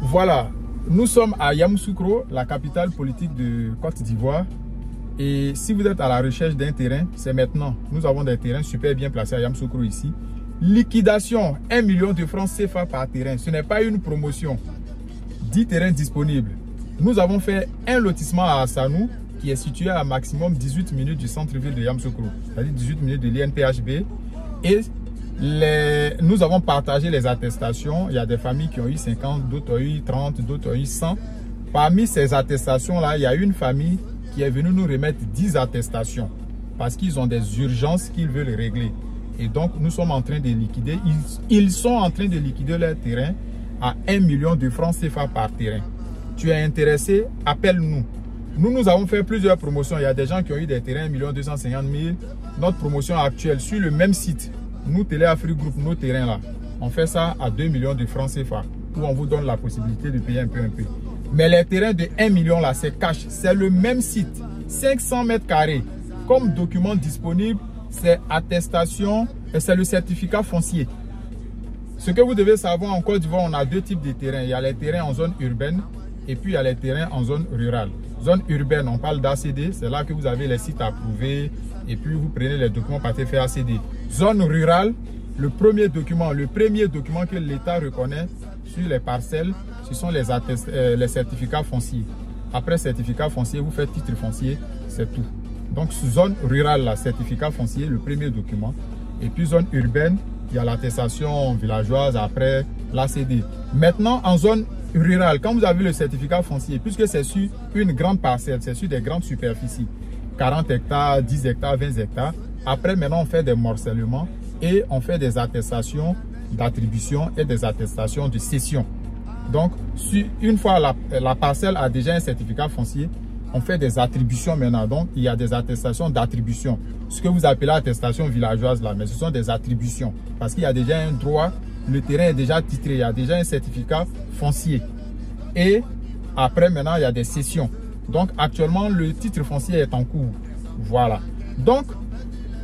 Voilà, nous sommes à Yamoussoukro, la capitale politique de Côte d'Ivoire. Et si vous êtes à la recherche d'un terrain, c'est maintenant. Nous avons des terrains super bien placés à Yamoussoukro ici. Liquidation, 1 million de francs CFA par terrain. Ce n'est pas une promotion. 10 terrains disponibles. Nous avons fait un lotissement à Assanou qui est situé à maximum 18 minutes du centre-ville de Yamoussoukro. C'est-à-dire 18 minutes de l'INPHB. Et nous avons partagé les attestations. Il y a des familles qui ont eu 50, d'autres ont eu 30, d'autres ont eu 100. Parmi ces attestations-là, il y a une famille qui est venue nous remettre 10 attestations parce qu'ils ont des urgences qu'ils veulent régler. Et donc, nous sommes en train de liquider. Ils sont en train de liquider leur terrain à 1 million de francs CFA par terrain. Tu es intéressé? Appelle-nous. Nous avons fait plusieurs promotions. Il y a des gens qui ont eu des terrains 1 250 000. Notre promotion actuelle sur le même site, nous, Télé Afrique Group, nos terrains là, on fait ça à 2 millions de francs CFA où on vous donne la possibilité de payer un peu. Mais les terrains de 1 million là, c'est cash. C'est le même site. 500 mètres carrés. Comme document disponible, c'est attestation et c'est le certificat foncier. Ce que vous devez savoir, en Côte d'Ivoire, on a deux types de terrains. Il y a les terrains en zone urbaine et puis il y a les terrains en zone rurale. Zone urbaine, on parle d'ACD, c'est là que vous avez les sites approuvés et puis vous prenez les documents par fait ACD. Zone rurale, le premier document que l'État reconnaît sur les parcelles, ce sont les certificats fonciers. Après certificat foncier, vous faites titre foncier, c'est tout. Donc, zone rurale, là, certificat foncier, le premier document. Et puis, zone urbaine, il y a l'attestation villageoise, après l'ACD. Maintenant, en zone rurale, quand vous avez le certificat foncier, puisque c'est sur une grande parcelle, c'est sur des grandes superficies, 40 hectares, 10 hectares, 20 hectares. Après, maintenant, on fait des morcellements et on fait des attestations d'attribution et des attestations de cession. Donc, une fois la parcelle a déjà un certificat foncier, on fait des attributions maintenant. Donc, il y a des attestations d'attribution. Ce que vous appelez attestation villageoise là, mais ce sont des attributions. Parce qu'il y a déjà un droit, le terrain est déjà titré, il y a déjà un certificat foncier. Et après, maintenant, il y a des cessions. Donc, actuellement, le titre foncier est en cours. Voilà. Donc,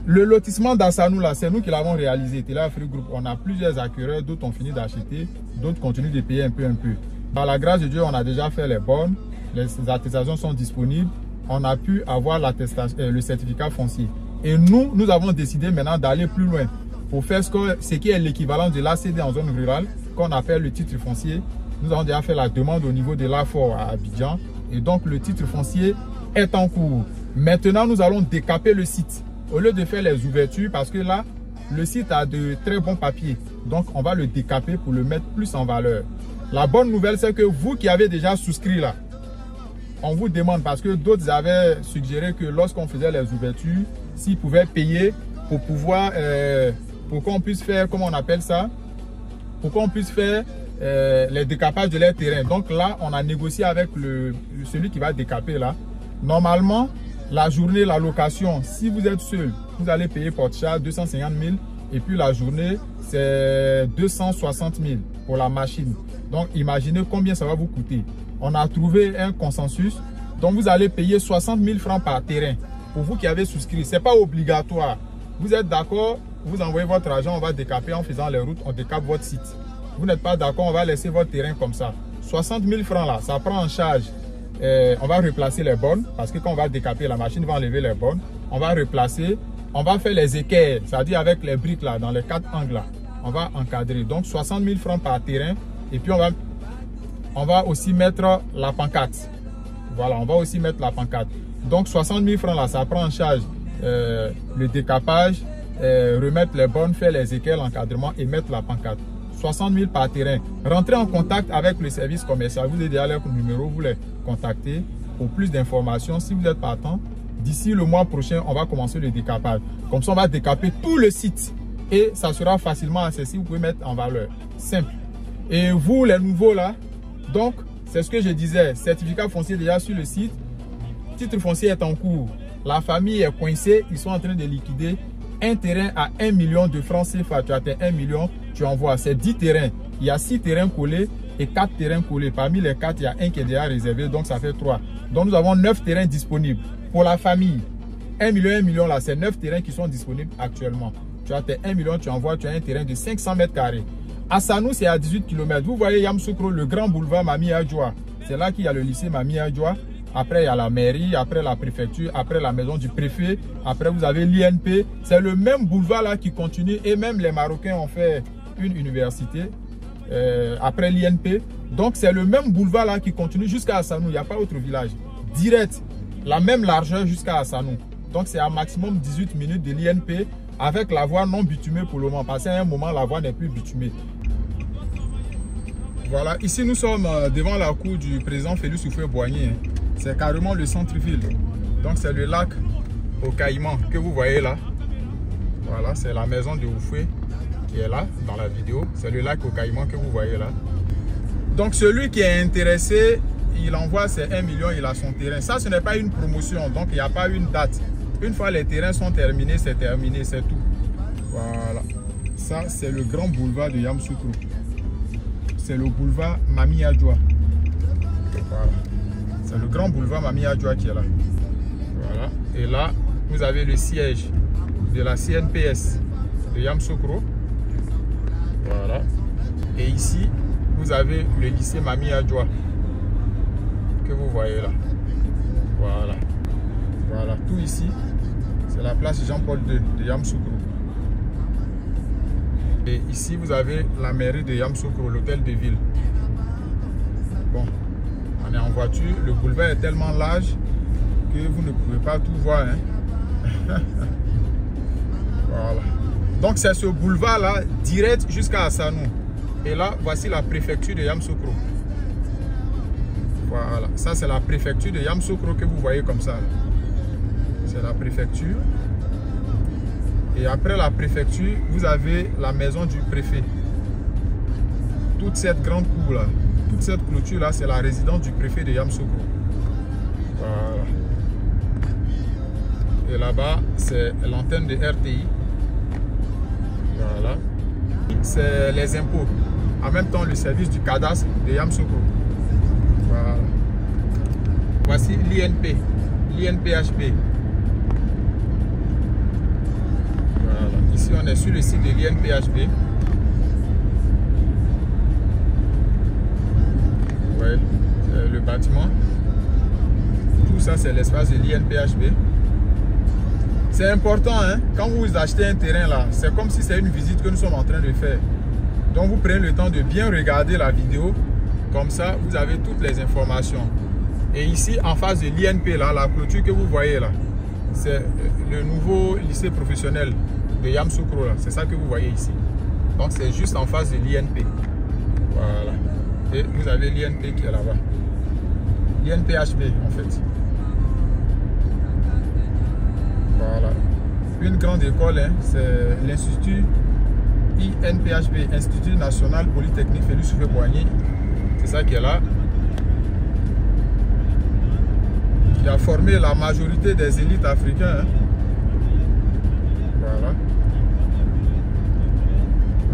le lotissement d'Assanou là, c'est nous qui l'avons réalisé. Télé Afrique Group, on a plusieurs acquéreurs, d'autres ont fini d'acheter, d'autres continuent de payer un peu. Par la grâce de Dieu, on a déjà fait les bornes. Les attestations sont disponibles. On a pu avoir le certificat foncier. Et nous avons décidé maintenant d'aller plus loin pour faire ce qui est l'équivalent de l'ACD en zone rurale, qu'on appelle le titre foncier. Nous avons déjà fait la demande au niveau de l'AFOR à Abidjan. Et donc, le titre foncier est en cours. Maintenant, nous allons décaper le site. Au lieu de faire les ouvertures, parce que là, le site a de très bons papiers. Donc, on va le décaper pour le mettre plus en valeur. La bonne nouvelle, c'est que vous qui avez déjà souscrit là, on vous demande, parce que d'autres avaient suggéré que lorsqu'on faisait les ouvertures, s'ils pouvaient payer pour pouvoir, pour qu'on puisse faire, comment on appelle ça, pour qu'on puisse faire les décapages de leur terrain. Donc là, on a négocié avec celui qui va décaper là. Normalement, la journée, la location, si vous êtes seul, vous allez payer porte-charge 250 000 et puis la journée, c'est 260 000 pour la machine. Donc, imaginez combien ça va vous coûter. On a trouvé un consensus. Donc, vous allez payer 60 000 francs par terrain. Pour vous qui avez souscrit, ce n'est pas obligatoire. Vous êtes d'accord, vous envoyez votre argent, on va décaper en faisant les routes, on décape votre site. Vous n'êtes pas d'accord, on va laisser votre terrain comme ça. 60 000 francs là, ça prend en charge. On va replacer les bornes, parce que quand on va décaper, la machine va enlever les bornes. On va replacer, on va faire les équerres, c'est-à-dire avec les briques là, dans les 4 angles là. On va encadrer. Donc 60 000 francs par terrain. Et puis on va aussi mettre la pancarte. Voilà, on va aussi mettre la pancarte. Donc 60 000 francs là, ça prend en charge le décapage, remettre les bornes, faire les équerres, l'encadrement et mettre la pancarte. 60 000 par terrain. Rentrez en contact avec le service commercial. Vous avez déjà leur numéro, vous les contactez pour plus d'informations. Si vous êtes partant, d'ici le mois prochain, on va commencer le décapage. Comme ça, on va décaper tout le site et ça sera facilement accessible. Vous pouvez mettre en valeur. Simple. Et vous, les nouveaux là, donc, c'est ce que je disais. Certificat foncier déjà sur le site. Titre foncier est en cours. La famille est coincée. Ils sont en train de liquider un terrain à 1 million de francs CFA. Tu as tes 1 million, tu envoies. C'est 10 terrains. Il y a 6 terrains collés et 4 terrains collés. Parmi les 4, il y a un qui est déjà réservé. Donc, ça fait 3. Donc, nous avons 9 terrains disponibles. Pour la famille, 1 million là, c'est 9 terrains qui sont disponibles actuellement. Tu as tes 1 million, tu envoies, tu as un terrain de 500 mètres carrés. Assanou, c'est à 18 km. Vous voyez Yamoussoukro, le grand boulevard Mami Adjoa. C'est là qu'il y a le lycée Mami Adjoa. Après, il y a la mairie, après la préfecture, après la maison du préfet. Après, vous avez l'INP. C'est le même boulevard là qui continue. Et même les Marocains ont fait une université après l'INP. Donc, c'est le même boulevard là qui continue jusqu'à Assanou. Il n'y a pas autre village. Direct, la même largeur jusqu'à Assanou. Donc, c'est à maximum 18 minutes de l'INP avec la voie non bitumée pour le moment. Parce qu'à un moment, la voie n'est plus bitumée. Voilà, ici nous sommes devant la cour du président Félix Houphouët-Boigny. C'est carrément le centre-ville. Donc c'est le lac au Caïman que vous voyez là. Voilà, c'est la maison de Houphouët qui est là dans la vidéo. C'est le lac au Caïman que vous voyez là. Donc celui qui est intéressé, il envoie ses 1 million, il a son terrain. Ça, ce n'est pas une promotion, donc il n'y a pas une date. Une fois les terrains sont terminés, c'est terminé, c'est tout. Voilà. Ça, c'est le grand boulevard de Yamoussoukro. C'est le boulevard Mami Adjoa. Voilà. C'est le grand boulevard Mami Adjoa qui est là. Voilà. Et là, vous avez le siège de la CNPS de Yamoussoukro. Voilà. Et ici, vous avez le lycée Mami Adjoa que vous voyez là. Voilà. Voilà. Tout ici, c'est la place Jean-Paul II de Yamoussoukro. Et ici, vous avez la mairie de Yamoussoukro, l'hôtel de ville. Bon, on est en voiture. Le boulevard est tellement large que vous ne pouvez pas tout voir. Hein? Voilà. Donc, c'est ce boulevard-là, direct jusqu'à Assanou. Et là, voici la préfecture de Yamoussoukro. Voilà. Ça, c'est la préfecture de Yamoussoukro que vous voyez comme ça. C'est la préfecture. Et après la préfecture, vous avez la maison du préfet. Toute cette grande cour là, toute cette clôture là, c'est la résidence du préfet de Yamoussoukro. Voilà. Et là-bas, c'est l'antenne de RTI. Voilà. C'est les impôts. En même temps, le service du cadastre de Yamoussoukro. Voilà. Voici l'INP, l'INPHB. Ici, on est sur le site de l'INPHB. Ouais, le bâtiment. Tout ça, c'est l'espace de l'INPHB. C'est important, hein, quand vous achetez un terrain là, c'est comme si c'est une visite que nous sommes en train de faire. Donc, vous prenez le temps de bien regarder la vidéo. Comme ça, vous avez toutes les informations. Et ici, en face de l'INP, là, la clôture que vous voyez là, c'est le nouveau lycée professionnel de Yamoussoukro, c'est ça que vous voyez ici. Donc c'est juste en face de l'INP. Voilà. Et vous avez l'INP qui est là-bas. L'INPHB en fait. Voilà. Une grande école, hein, c'est l'Institut INPHB, Institut National Polytechnique Félix Houphouët-Boigny. C'est ça qui est là. Qui a formé la majorité des élites africaines. Hein. Voilà.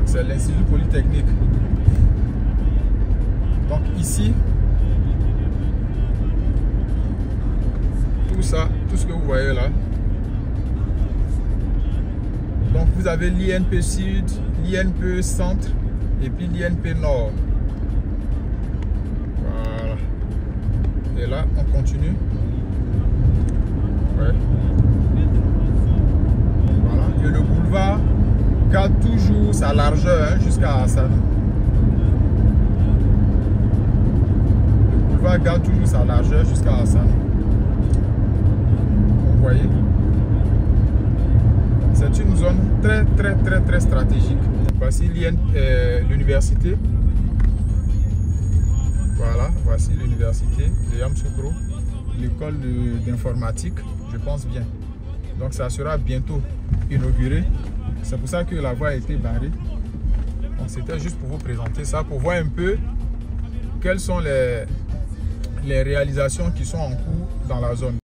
C'est l'Institut Polytechnique. Donc ici, tout ça, tout ce que vous voyez là. Donc vous avez l'INP Sud, l'INP Centre et puis l'INP Nord. Voilà. Et là, on continue. Ouais. Voilà. Et le boulevard garde toujours sa largeur, hein, jusqu'à Assanou. Le boulevard garde toujours sa largeur jusqu'à Assanou. Vous voyez, c'est une zone très stratégique. Voici l'université. Voilà, voici l'université de Yamoussoukro, l'école d'informatique, je pense bien. Donc ça sera bientôt inauguré. C'est pour ça que la voie a été barrée. Donc c'était juste pour vous présenter ça, pour voir un peu quelles sont les réalisations qui sont en cours dans la zone.